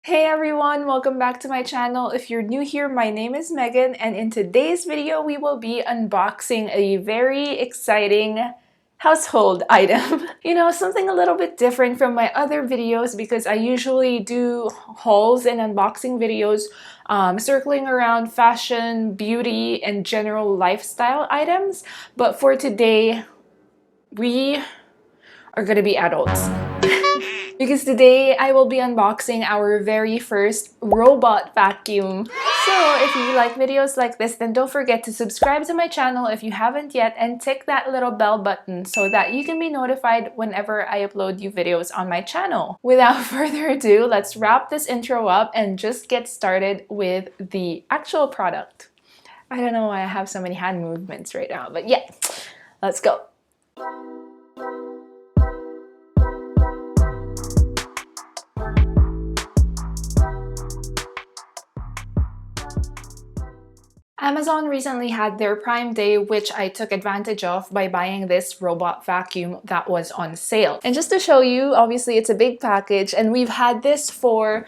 Hey everyone, welcome back to my channel. If you're new here, my name is Megan, and in today's video we will be unboxing a very exciting household item. You know, something a little bit different from my other videos because I usually do hauls and unboxing videos circling around fashion, beauty, and general lifestyle items. But for today, we are gonna be adults. Because today I will be unboxing our very first robot vacuum. So if you like videos like this, then don't forget to subscribe to my channel if you haven't yet and tick that little bell button so that you can be notified whenever I upload new videos on my channel. Without further ado, let's wrap this intro up and just get started with the actual product. I don't know why I have so many hand movements right now, but yeah, let's go. Amazon recently had their Prime Day, which I took advantage of by buying this robot vacuum that was on sale. And just to show you, obviously it's a big package and we've had this for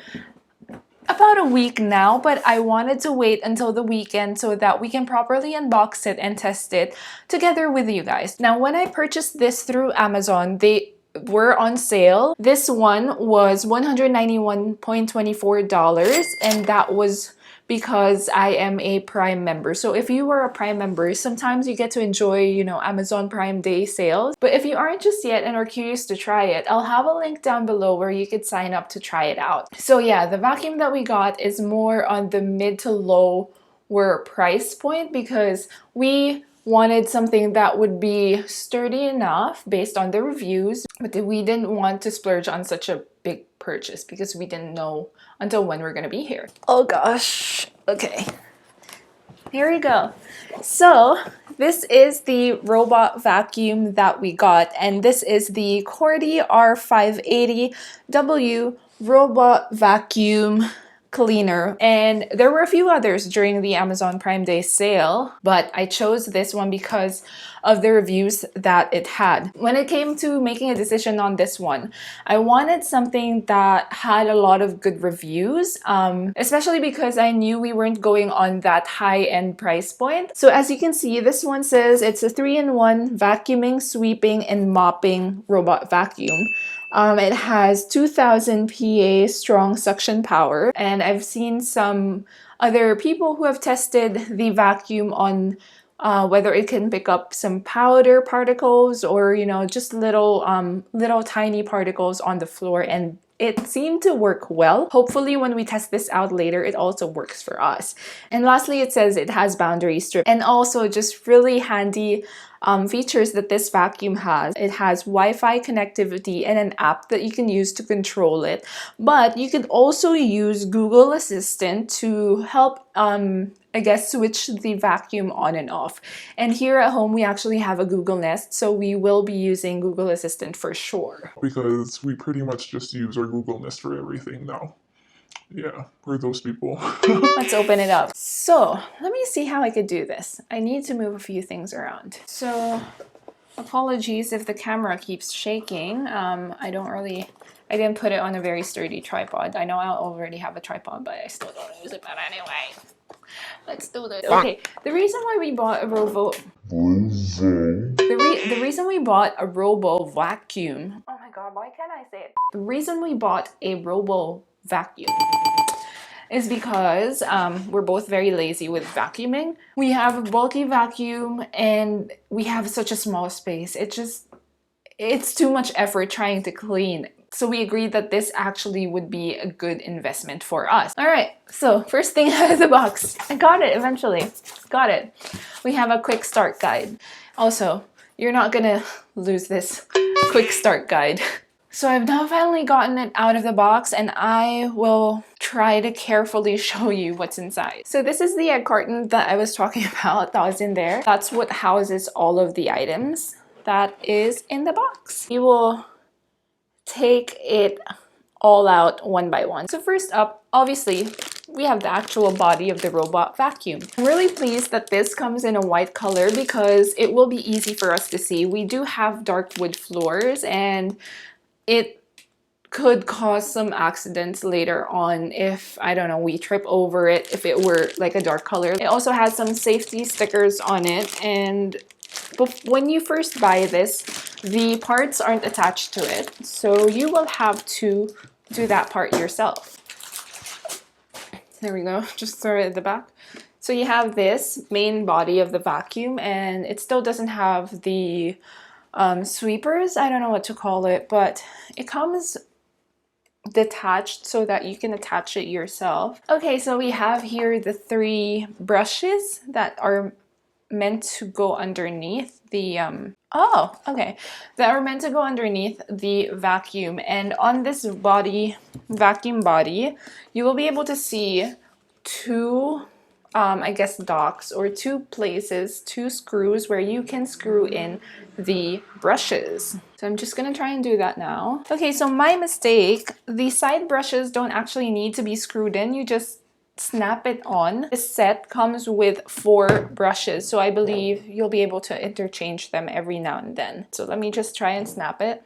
about a week now, but I wanted to wait until the weekend so that we can properly unbox it and test it together with you guys. Now, when I purchased this through Amazon, they were on sale. This one was $191.24, and that was because I am a Prime member. So if you are a Prime member, sometimes you get to enjoy, you know, Amazon Prime Day sales. But if you aren't just yet and are curious to try it, I'll have a link down below where you could sign up to try it out. So yeah, the vacuum that we got is more on the mid to lower price point because we wanted something that would be sturdy enough based on the reviews, but we didn't want to splurge on such a big purchase because we didn't know until when we're gonna be here. Oh gosh, okay. Here we go. So this is the robot vacuum that we got, and this is the Coredy R580-W robot vacuum cleaner, and there were a few others during the Amazon Prime Day sale, but I chose this one because of the reviews that it had. When it came to making a decision on this one, I wanted something that had a lot of good reviews, especially because I knew we weren't going on that high-end price point. So as you can see, this one says it's a 3-in-1 vacuuming, sweeping, and mopping robot vacuum. It has 2000 PA strong suction power, and I've seen some other people who have tested the vacuum on whether it can pick up some powder particles or, you know, just little tiny particles on the floor, and it seemed to work well. Hopefully when we test this out later, it also works for us. And lastly, it says it has boundary strip, and also just really handy features that this vacuum has. It has Wi-Fi connectivity and an app that you can use to control it. But you could also use Google Assistant to help I guess switch the vacuum on and off. And here at home we actually have a Google Nest, so we will be using Google Assistant for sure. Because we pretty much just use our Google Nest for everything now. Yeah, we're those people. Let's open it up. So let me see how I could do this. I need to move a few things around. So apologies if the camera keeps shaking. I didn't put it on a very sturdy tripod. I know I already have a tripod, but I still don't use it. But anyway, let's do this. Okay, the reason why we bought a the reason we bought a robo vacuum. Oh my god, why can't I say it? The reason we bought a robo vacuum is because we're both very lazy with vacuuming. We have a bulky vacuum and we have such a small space. It's too much effort trying to clean. So we agreed that this actually would be a good investment for us. All right, so first thing out of the box. I got it eventually. Got it. We have a quick start guide. Also, you're not gonna lose this quick start guide. So I've now finally gotten it out of the box, and I will try to carefully show you what's inside. So this is the egg carton that I was talking about that was in there. That's what houses all of the items that is in the box. We will take it all out one by one. So first up, obviously, we have the actual body of the robot vacuum. I'm really pleased that this comes in a white color because it will be easy for us to see. We do have dark wood floors, and it could cause some accidents later on if, I don't know, we trip over it if it were like a dark color. It also has some safety stickers on it, and when you first buy this, the parts aren't attached to it, so you will have to do that part yourself. There we go, just throw it at the back. So you have this main body of the vacuum, and it still doesn't have the sweepers. I don't know what to call it, but it comes detached so that you can attach it yourself. Okay, so we have here the 3 brushes that are meant to go underneath the that are meant to go underneath the vacuum. And on this vacuum body, you will be able to see 2 I guess docks, or 2 places, 2 screws where you can screw in the brushes. So I'm just gonna try and do that now. Okay, so my mistake, the side brushes don't actually need to be screwed in, you just snap it on. This set comes with 4 brushes, so I believe you'll be able to interchange them every now and then. So let me just try and snap it.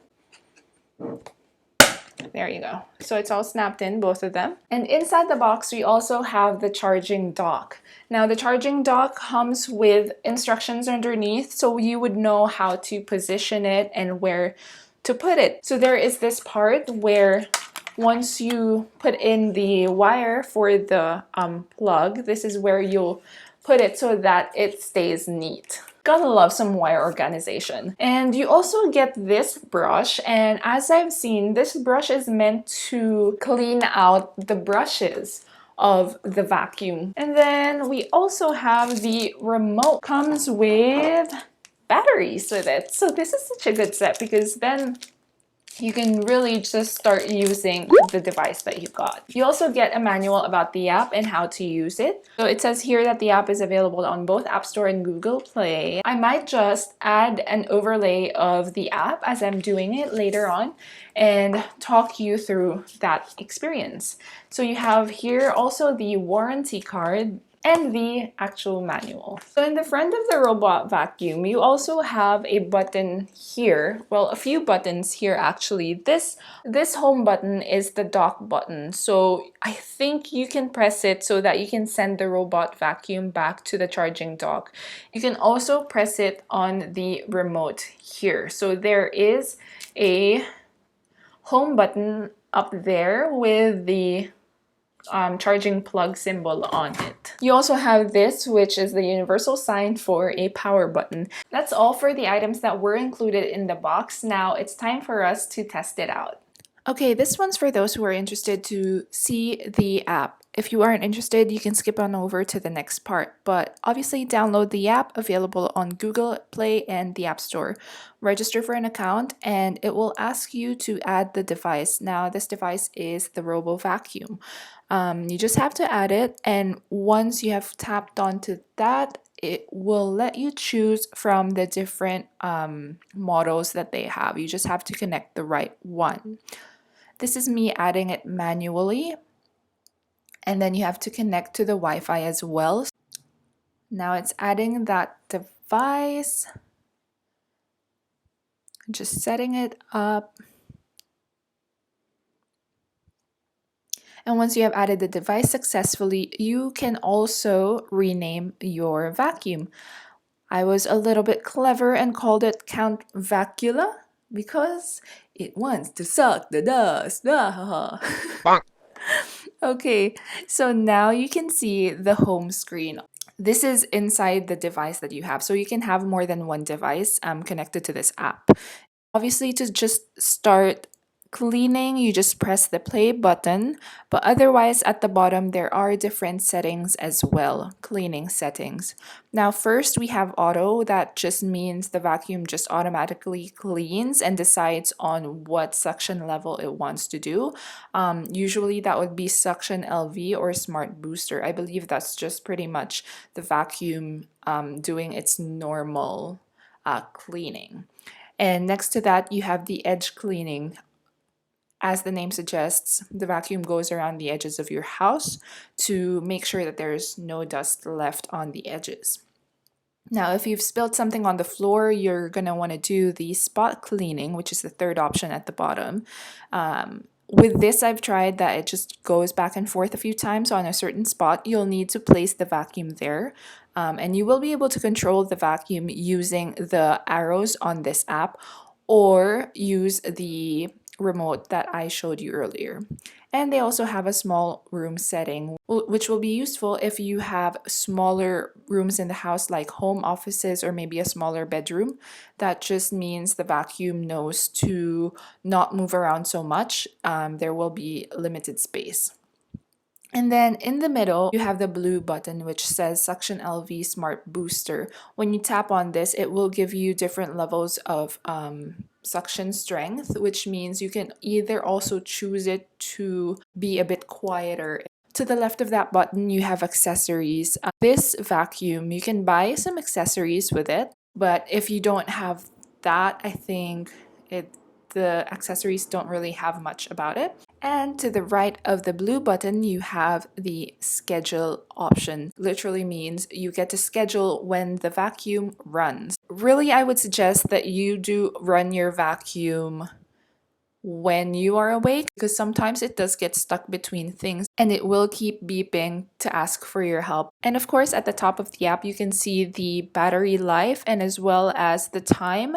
There you go. So it's all snapped in, both of them. And inside the box, we also have the charging dock. Now, the charging dock comes with instructions underneath, so you would know how to position it and where to put it. So there is this part where once you put in the wire for the plug, this is where you'll put it so that it stays neat. Gotta love some wire organization. And you also get this brush, and as I've seen, this brush is meant to clean out the brushes of the vacuum. And then we also have the remote. Comes with batteries with it. So this is such a good set, because then you can really just start using the device that you got. You also get a manual about the app and how to use it. So it says here that the app is available on both App Store and Google Play. I might just add an overlay of the app as I'm doing it later on and talk you through that experience. So you have here also the warranty card and the actual manual. So in the front of the robot vacuum, you also have a button here. Well, a few buttons here actually. This home button is the dock button. So I think you can press it so that you can send the robot vacuum back to the charging dock. You can also press it on the remote here. So there is a home button up there with the charging plug symbol on it. You also have this, which is the universal sign for a power button. That's all for the items that were included in the box. Now it's time for us to test it out. Okay, this one's for those who are interested to see the app. If you aren't interested, you can skip on over to the next part, but obviously download the app, available on Google Play and the App Store. Register for an account and it will ask you to add the device. Now this device is the Robo Vacuum. You just have to add it, and once you have tapped onto that, it will let you choose from the different models that they have. You just have to connect the right one. This is me adding it manually, and then you have to connect to the Wi-Fi as well. Now it's adding that device, just setting it up. And once you have added the device successfully, you can also rename your vacuum. I was a little bit clever and called it Count Vacula because it wants to suck the dust. Okay, so now you can see the home screen. This is inside the device that you have, so you can have more than one device connected to this app. Obviously, to just start cleaning, you just press the play button, but otherwise at the bottom there are different settings as well, cleaning settings. Now first we have auto. That just means the vacuum just automatically cleans and decides on what suction level it wants to do. Usually that would be suction LV or smart booster. I believe that's just pretty much the vacuum doing its normal cleaning. And next to that you have the edge cleaning. As the name suggests, the vacuum goes around the edges of your house to make sure that there's no dust left on the edges. Now, if you've spilled something on the floor, you're going to want to do the spot cleaning, which is the third option at the bottom. with this, I've tried that it just goes back and forth a few times on a certain spot. You'll need to place the vacuum there. And you will be able to control the vacuum using the arrows on this app or use the remote that I showed you earlier. And they also have a small room setting, which will be useful if you have smaller rooms in the house like home offices or maybe a smaller bedroom. That just means the vacuum knows to not move around so much. There will be limited space. And then in the middle, you have the blue button which says Suction LV Smart Booster. When you tap on this, it will give you different levels of suction strength, which means you can either also choose it to be a bit quieter. To the left of that button, you have accessories. This vacuum, you can buy some accessories with it, but if you don't have that, I think the accessories don't really have much about it. And to the right of the blue button, you have the schedule option. Literally means you get to schedule when the vacuum runs. Really, I would suggest that you do run your vacuum when you are awake, because sometimes it does get stuck between things and it will keep beeping to ask for your help. And of course, at the top of the app, you can see the battery life and as well as the time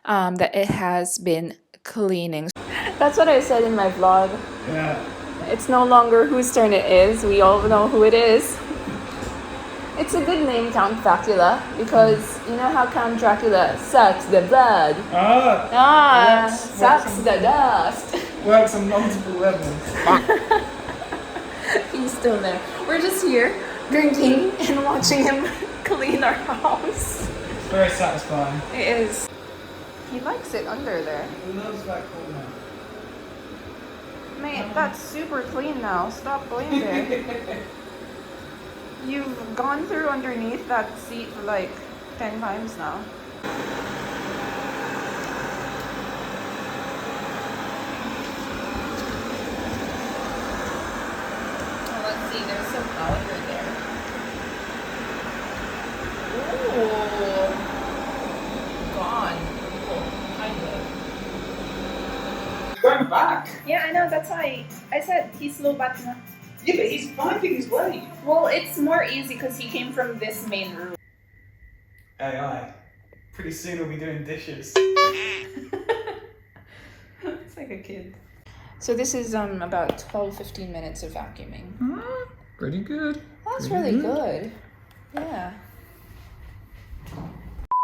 that it has been cleaning. That's what I said in my vlog. Yeah. It's no longer whose turn it is. We all know who it is. It's a good name, Count Dracula, because you know how Count Dracula sucks the blood. Sucks the dust. Works on multiple levels. He's still there. We're just here drinking and watching him clean our house. It's very satisfying. It is. He likes it under there. He loves that corner. Mate, that's super clean now. Stop going there. You've gone through underneath that seat like 10 times now. Oh, let's see, there's some powder there. Ooh. Gone. Oh, kind of. Going back. Yeah, I know, that's why I said he's slow but na. Yeah, but he's finding his way. Well, it's more easy because he came from this main room. AI. Pretty soon we'll be doing dishes. It's like a kid. So this is about 12-15 minutes of vacuuming. Pretty good. That's really good. Yeah.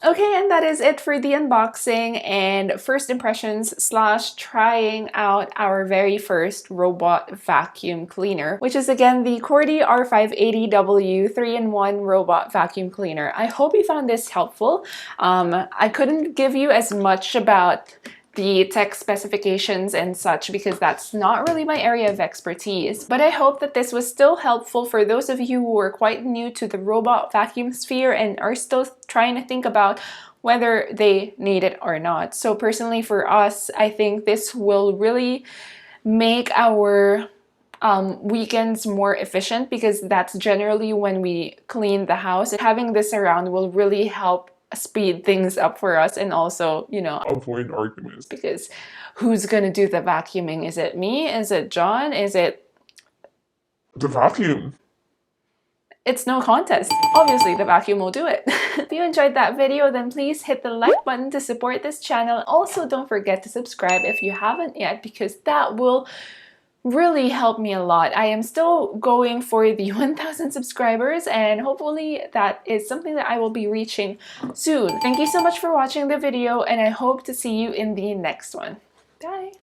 Okay, and that is it for the unboxing and first impressions / trying out our very first robot vacuum cleaner, which is again the Coredy R580-W 3-in-1 robot vacuum cleaner. I hope you found this helpful. I couldn't give you as much about the tech specifications and such because that's not really my area of expertise, but I hope that this was still helpful for those of you who are quite new to the robot vacuum sphere and are still trying to think about whether they need it or not. So personally for us, I think this will really make our weekends more efficient because that's generally when we clean the house. Having this around will really help speed things up for us and also, you know, Avoid arguments. because who's gonna do the vacuuming? Is it me? Is it John? Is it The vacuum. It's no contest. Obviously, the vacuum will do it. If you enjoyed that video, then please hit the like button to support this channel. Also, don't forget to subscribe if you haven't yet because that will really help me a lot. I am still going for the 1,000 subscribers and hopefully that is something that I will be reaching soon. Thank you so much for watching the video and I hope to see you in the next one. Bye!